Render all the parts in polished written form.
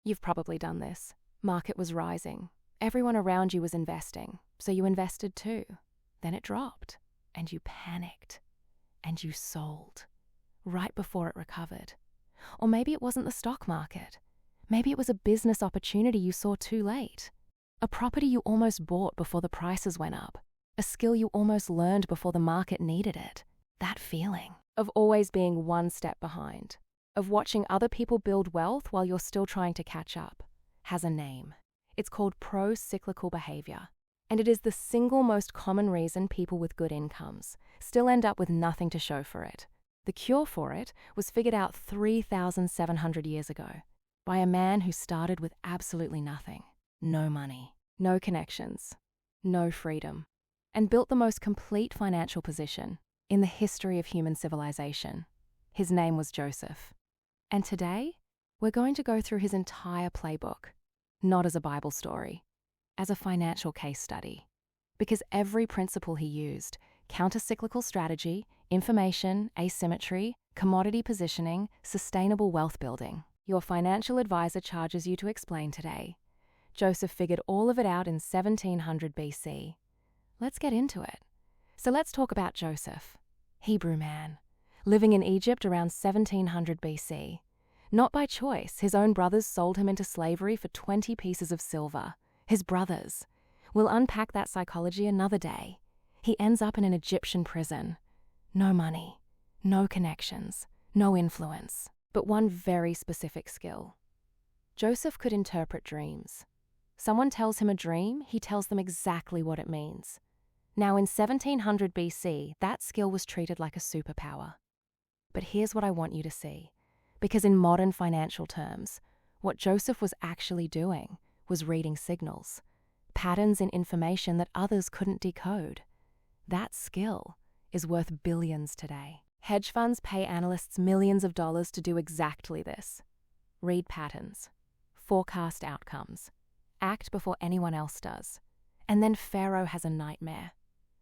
You've probably done this. Market was rising. Everyone around you was investing, so you invested too. Then it dropped, and you panicked, and you sold, right before it recovered. Or maybe it wasn't the stock market. Maybe it was a business opportunity you saw too late. A property you almost bought before the prices went up. A skill you almost learned before the market needed it. That feeling of always being one step behind, of watching other people build wealth while you're still trying to catch up, has a name. It's called pro-cyclical behavior. And it is the single most common reason people with good incomes still end up with nothing to show for it. The cure for it was figured out 3,700 years ago by a man who started with absolutely nothing. No money, no connections, no freedom, and built the most complete financial position in the history of human civilization. His name was Joseph. And today, we're going to go through his entire playbook, not as a Bible story, as a financial case study. Because every principle he used, counter-cyclical strategy, information, asymmetry, commodity positioning, sustainable wealth building, your financial advisor charges you to explain today. Joseph figured all of it out in 1700 BC. Let's get into it. So let's talk about Joseph, Hebrew man, living in Egypt around 1700 BC. Not by choice, his own brothers sold him into slavery for 20 pieces of silver. His brothers. We'll unpack that psychology another day. He ends up in an Egyptian prison. No money, no connections, no influence, but one very specific skill. Joseph could interpret dreams. Someone tells him a dream, he tells them exactly what it means. Now, in 1700 BC, that skill was treated like a superpower. But here's what I want you to see. Because in modern financial terms, what Joseph was actually doing was reading signals, patterns in information that others couldn't decode. That skill is worth billions today. Hedge funds pay analysts millions of dollars to do exactly this. Read patterns, forecast outcomes, act before anyone else does. And then Pharaoh has a nightmare.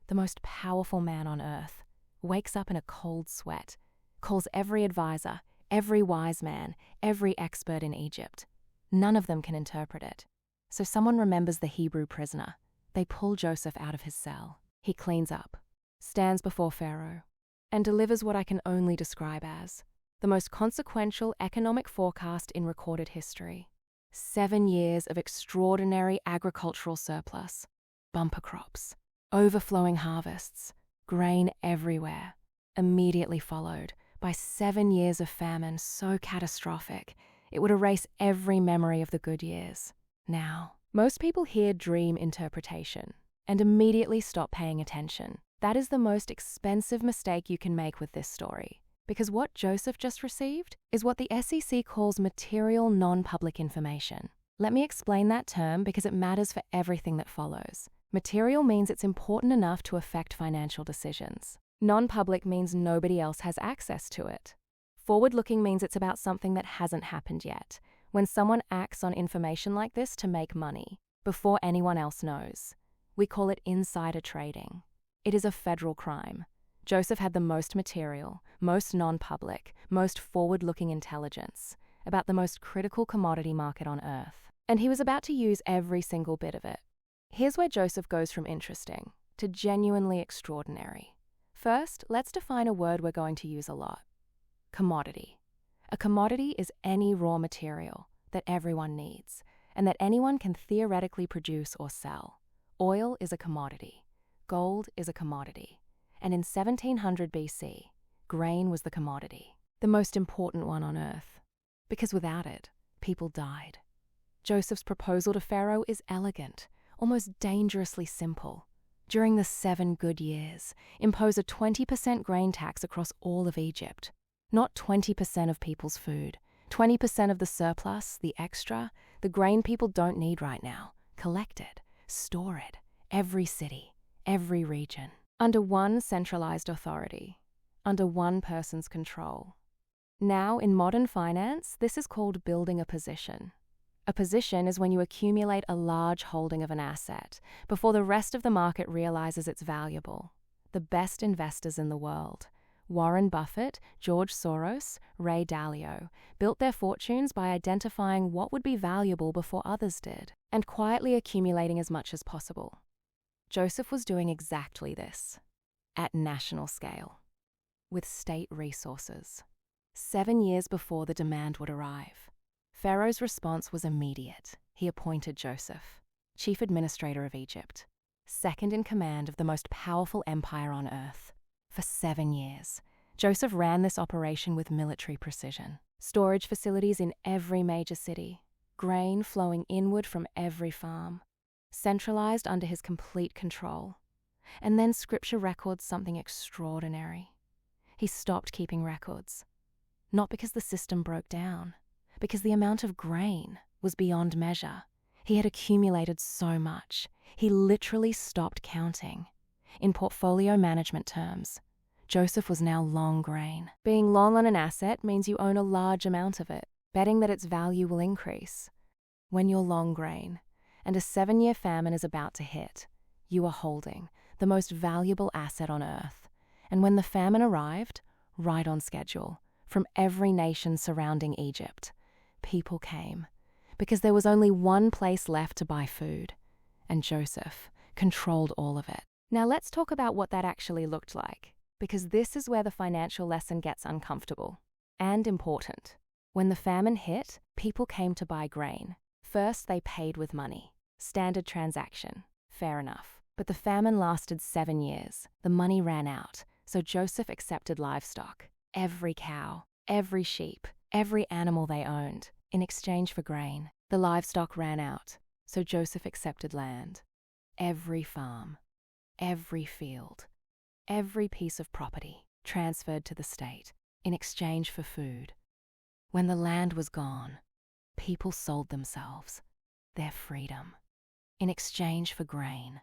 The most powerful man on earth wakes up in a cold sweat, calls every advisor, every wise man, every expert in Egypt. None of them can interpret it. So someone remembers the Hebrew prisoner. They pull Joseph out of his cell. He cleans up, stands before Pharaoh, and delivers what I can only describe as the most consequential economic forecast in recorded history. 7 years of extraordinary agricultural surplus, bumper crops, overflowing harvests, grain everywhere, immediately followed by 7 years of famine so catastrophic it would erase every memory of the good years. Now, most people hear dream interpretation and immediately stop paying attention. That is the most expensive mistake you can make with this story, because what Joseph just received is what the SEC calls material non-public information. Let me explain that term because it matters for everything that follows. Material means it's important enough to affect financial decisions. Non-public means nobody else has access to it. Forward-looking means it's about something that hasn't happened yet, when someone acts on information like this to make money, before anyone else knows. We call it insider trading. It is a federal crime. Joseph had the most material, most non-public, most forward-looking intelligence about the most critical commodity market on earth. And he was about to use every single bit of it. Here's where Joseph goes from interesting to genuinely extraordinary. First, let's define a word we're going to use a lot. Commodity. A commodity is any raw material that everyone needs and that anyone can theoretically produce or sell. Oil is a commodity. Gold is a commodity. And in 1700 BC, grain was the commodity, the most important one on earth. Because without it, people died. Joseph's proposal to Pharaoh is elegant, almost dangerously simple. During the 7 good years, impose a 20% grain tax across all of Egypt. Not 20% of people's food, 20% of the surplus, the extra, the grain people don't need right now. Collect it, store it, every city, every region, under one centralized authority, under one person's control. Now, in modern finance, this is called building a position. A position is when you accumulate a large holding of an asset before the rest of the market realizes it's valuable. The best investors in the world, Warren Buffett, George Soros, Ray Dalio built their fortunes by identifying what would be valuable before others did, and quietly accumulating as much as possible. Joseph was doing exactly this, at national scale, with state resources. 7 years before the demand would arrive, Pharaoh's response was immediate. He appointed Joseph, chief administrator of Egypt, second in command of the most powerful empire on earth. For 7 years, Joseph ran this operation with military precision. Storage facilities in every major city, grain flowing inward from every farm, centralized under his complete control. And then Scripture records something extraordinary. He stopped keeping records, not because the system broke down, because the amount of grain was beyond measure. He had accumulated so much, he literally stopped counting. In portfolio management terms, Joseph was now long grain. Being long on an asset means you own a large amount of it, betting that its value will increase. When you're long grain, and a 7-year famine is about to hit, you are holding the most valuable asset on earth. And when the famine arrived, right on schedule, from every nation surrounding Egypt, people came, because there was only one place left to buy food, and Joseph controlled all of it. Now let's talk about what that actually looked like, because this is where the financial lesson gets uncomfortable and important. When the famine hit, people came to buy grain. First, they paid with money. Standard transaction. Fair enough. But the famine lasted 7 years. The money ran out, so Joseph accepted livestock. Every cow, every sheep, every animal they owned, in exchange for grain. The livestock ran out, so Joseph accepted land. Every farm, every field, every piece of property transferred to the state in exchange for food. When the land was gone, people sold themselves, their freedom, in exchange for grain.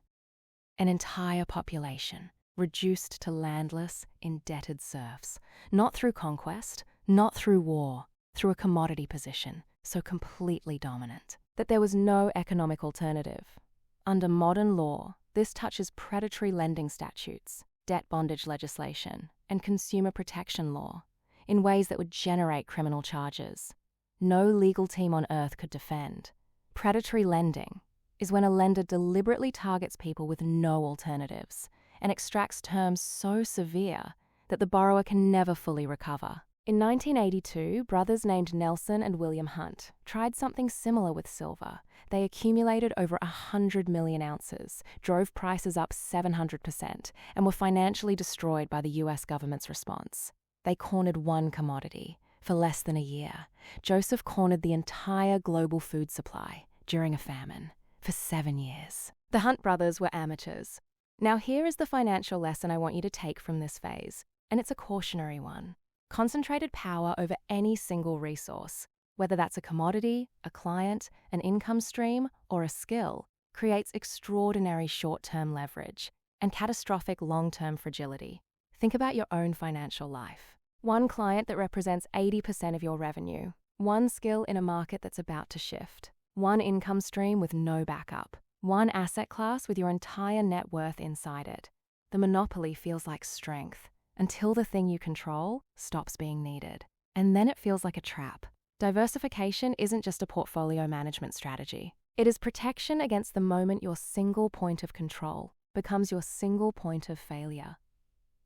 An entire population reduced to landless, indebted serfs, not through conquest, not through war, through a commodity position so completely dominant that there was no economic alternative. Under modern law, this touches predatory lending statutes, debt bondage legislation, and consumer protection law in ways that would generate criminal charges. No legal team on earth could defend. Predatory lending is when a lender deliberately targets people with no alternatives and extracts terms so severe that the borrower can never fully recover. In 1982, brothers named Nelson and William Hunt tried something similar with silver. They accumulated over 100 million ounces, drove prices up 700%, and were financially destroyed by the US government's response. They cornered one commodity for less than a year. Joseph cornered the entire global food supply during a famine for 7 years. The Hunt brothers were amateurs. Now here is the financial lesson I want you to take from this phase, and it's a cautionary one. Concentrated power over any single resource, whether that's a commodity, a client, an income stream, or a skill, creates extraordinary short-term leverage and catastrophic long-term fragility. Think about your own financial life. One client that represents 80% of your revenue, one skill in a market that's about to shift, one income stream with no backup, one asset class with your entire net worth inside it. The monopoly feels like strength until the thing you control stops being needed. And then it feels like a trap. Diversification isn't just a portfolio management strategy. It is protection against the moment your single point of control becomes your single point of failure.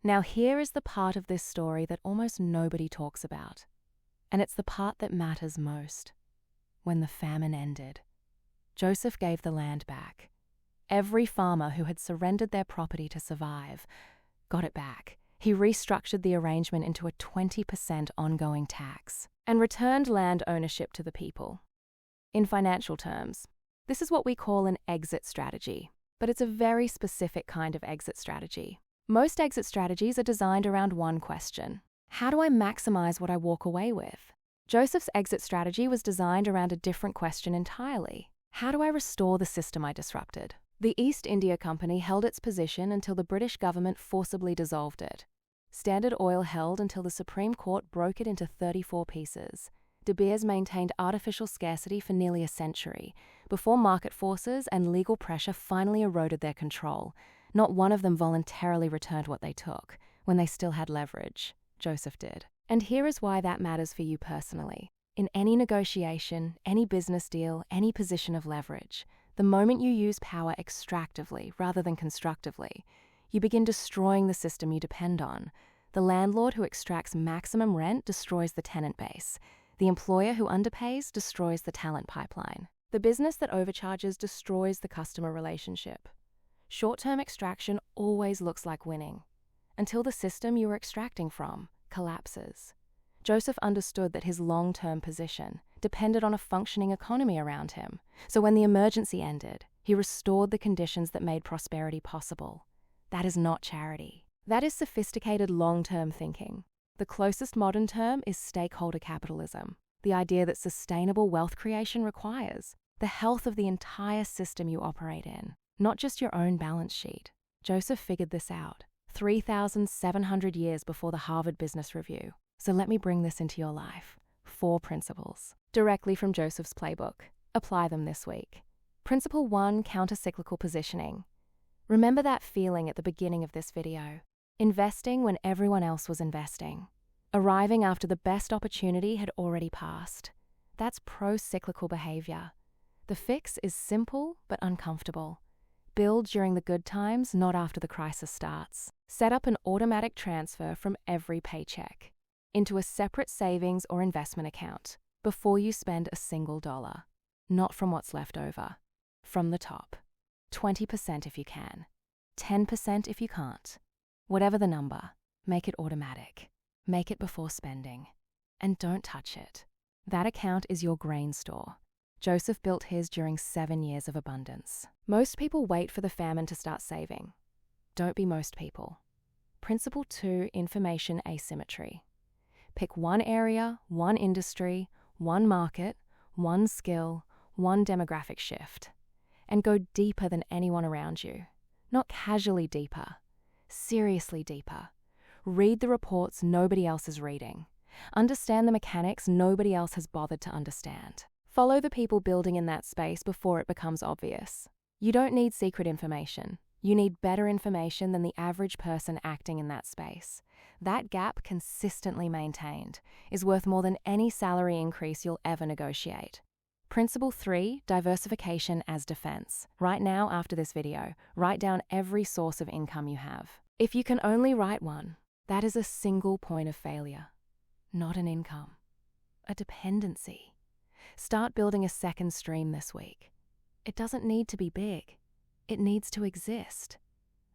Now here is the part of this story that almost nobody talks about. And it's the part that matters most. When the famine ended, Joseph gave the land back. Every farmer who had surrendered their property to survive got it back. He restructured the arrangement into a 20% ongoing tax and returned land ownership to the people. In financial terms, this is what we call an exit strategy, but it's a very specific kind of exit strategy. Most exit strategies are designed around one question: how do I maximize what I walk away with? Joseph's exit strategy was designed around a different question entirely. How do I restore the system I disrupted? The East India Company held its position until the British government forcibly dissolved it. Standard Oil held until the Supreme Court broke it into 34 pieces. De Beers maintained artificial scarcity for nearly a century, before market forces and legal pressure finally eroded their control. Not one of them voluntarily returned what they took, when they still had leverage. Joseph did. And here is why that matters for you personally. In any negotiation, any business deal, any position of leverage, the moment you use power extractively rather than constructively, you begin destroying the system you depend on. The landlord who extracts maximum rent destroys the tenant base. The employer who underpays destroys the talent pipeline. The business that overcharges destroys the customer relationship. Short-term extraction always looks like winning, until the system you are extracting from collapses. Joseph understood that his long-term position depended on a functioning economy around him, so when the emergency ended, he restored the conditions that made prosperity possible. That is not charity. That is sophisticated long-term thinking. The closest modern term is stakeholder capitalism, the idea that sustainable wealth creation requires the health of the entire system you operate in, not just your own balance sheet. Joseph figured this out 3,700 years before the Harvard Business Review. So let me bring this into your life. 4 principles, directly from Joseph's playbook. Apply them this week. Principle 1, counter-cyclical positioning. Remember that feeling at the beginning of this video. Investing when everyone else was investing. Arriving after the best opportunity had already passed. That's pro-cyclical behavior. The fix is simple but uncomfortable. Build during the good times, not after the crisis starts. Set up an automatic transfer from every paycheck into a separate savings or investment account before you spend a single dollar. Not from what's left over. From the top. 20% if you can. 10% if you can't. Whatever the number, make it automatic. Make it before spending. And don't touch it. That account is your grain store. Joseph built his during 7 years of abundance. Most people wait for the famine to start saving. Don't be most people. Principle 2, information asymmetry. Pick one area, one industry, one market, one skill, one demographic shift, and go deeper than anyone around you. Not casually deeper. Seriously deeper. Read the reports nobody else is reading. Understand the mechanics nobody else has bothered to understand. Follow the people building in that space before it becomes obvious. You don't need secret information. You need better information than the average person acting in that space. That gap, consistently maintained, is worth more than any salary increase you'll ever negotiate. Principle 3, diversification as defense. Right now, after this video, write down every source of income you have. If you can only write one, that is a single point of failure. Not an income. A dependency. Start building a second stream this week. It doesn't need to be big. It needs to exist.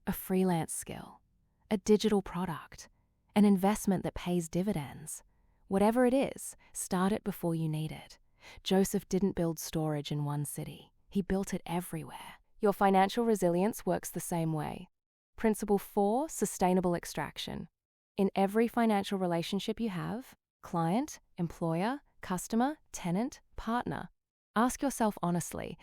A freelance skill. A digital product. An investment that pays dividends. Whatever it is, start it before you need it. Joseph didn't build storage in one city. He built it everywhere. Your financial resilience works the same way. Principle 4, sustainable extraction. In every financial relationship you have, client, employer, customer, tenant, partner, ask yourself honestly,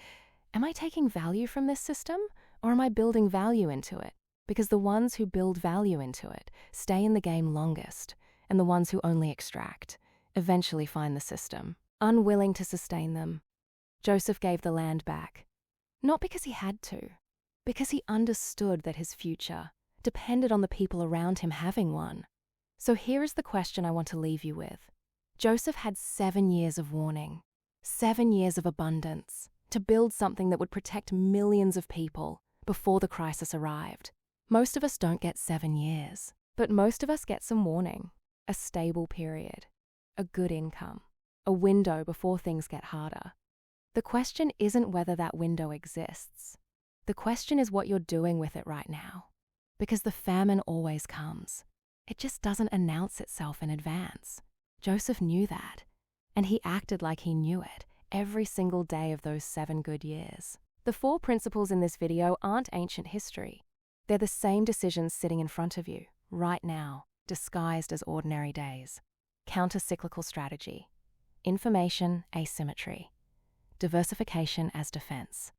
am I taking value from this system, or am I building value into it? Because the ones who build value into it stay in the game longest, and the ones who only extract eventually find the system unwilling to sustain them. Joseph gave the land back, not because he had to, because he understood that his future depended on the people around him having one. So here is the question I want to leave you with. Joseph had 7 years of warning, 7 years of abundance, to build something that would protect millions of people before the crisis arrived. Most of us don't get 7 years, but most of us get some warning, a stable period, a good income, a window before things get harder. The question isn't whether that window exists. The question is what you're doing with it right now. Because the famine always comes. It just doesn't announce itself in advance. Joseph knew that, and he acted like he knew it every single day of those 7 good years. The 4 principles in this video aren't ancient history. They're the same decisions sitting in front of you, right now, disguised as ordinary days. Counter-cyclical strategy. Information asymmetry. Diversification as defense.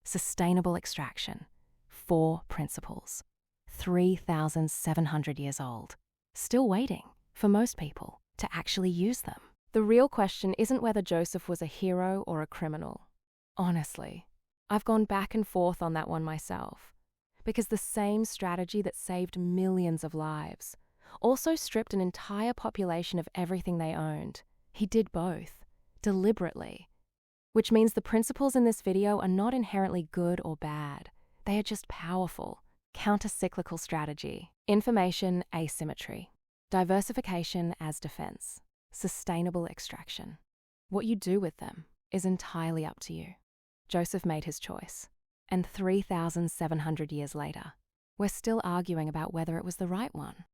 Sustainable extraction. 4 principles. 3,700 years old. Still waiting, for most people, to actually use them. The real question isn't whether Joseph was a hero or a criminal. Honestly, I've gone back and forth on that one myself, because the same strategy that saved millions of lives also stripped an entire population of everything they owned. He did both, deliberately. Which means the principles in this video are not inherently good or bad. They are just powerful. Counter-cyclical strategy. Information asymmetry. Diversification as defense. Sustainable extraction. What you do with them is entirely up to you. Joseph made his choice. And 3,700 years later, we're still arguing about whether it was the right one.